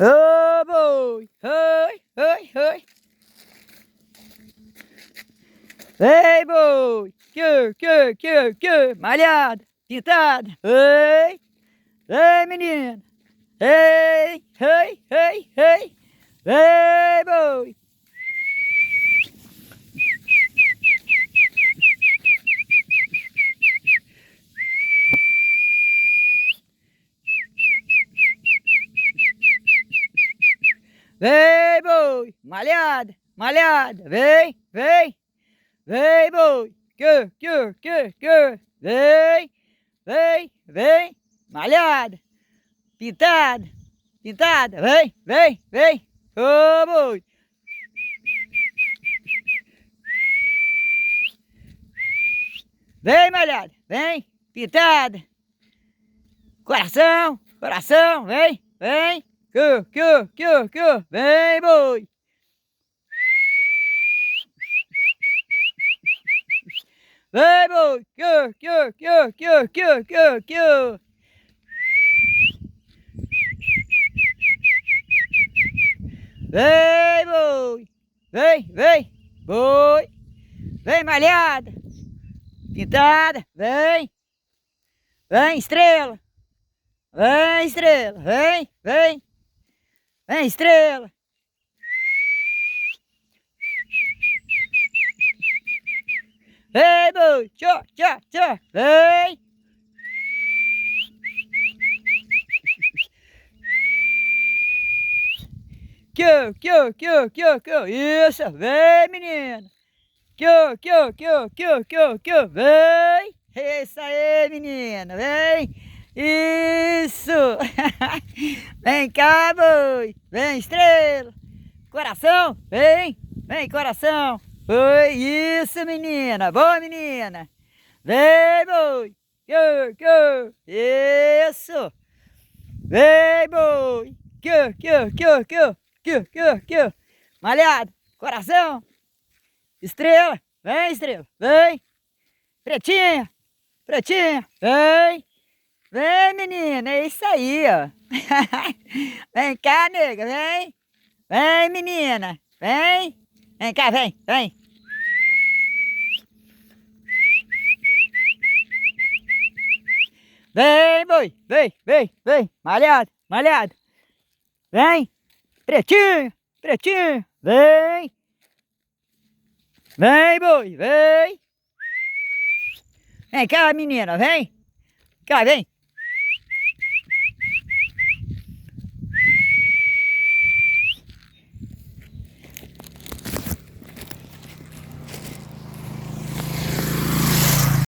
Ô, boi! Oi, oi, oi! Ei, boi! Que, malhada, pintada! Ei! Ei, menina! Ei, ei, ei, ei! Ei, boi! Vem, boi! Malhada, malhada! Vem, vem! Vem, boi! Que! Vem, vem, vem! Malhada! Pintada, pintada! Vem, vem, vem! Ô, boi! Vem, malhada! Vem! Pintada! Coração, coração! Vem, vem! Que! Vem, boi! Vem, boi! Que! Vem, boi! Vem, vem! Boi! Vem, malhada! Pintada! Vem! Vem, estrela! Vem, estrela! Vem, vem! Vem, estrela! Vem, boi! Tchau! Vem! Que! Isso! Vem, menina! Que! Vem! Isso aí, menina! Vem! Isso! Vem cá, boi! Vem, estrela! Coração! Vem! Vem, coração! Oi, isso, menina! Boa, menina! Vem, boi! Isso! Vem, boi! Que! Malhado! Coração! Estrela! Vem, estrela! Vem! Pretinha! Pretinha! Vem! Vem, menina! É isso aí, ó! Vem cá, nega! Vem! Vem, menina! Vem! Vem cá, vem! Vem, boi! Vem! Malhado! Vem! Pretinho! Vem! Vem, boi! Vem! Vem cá, menina! Vem! Cá, vem!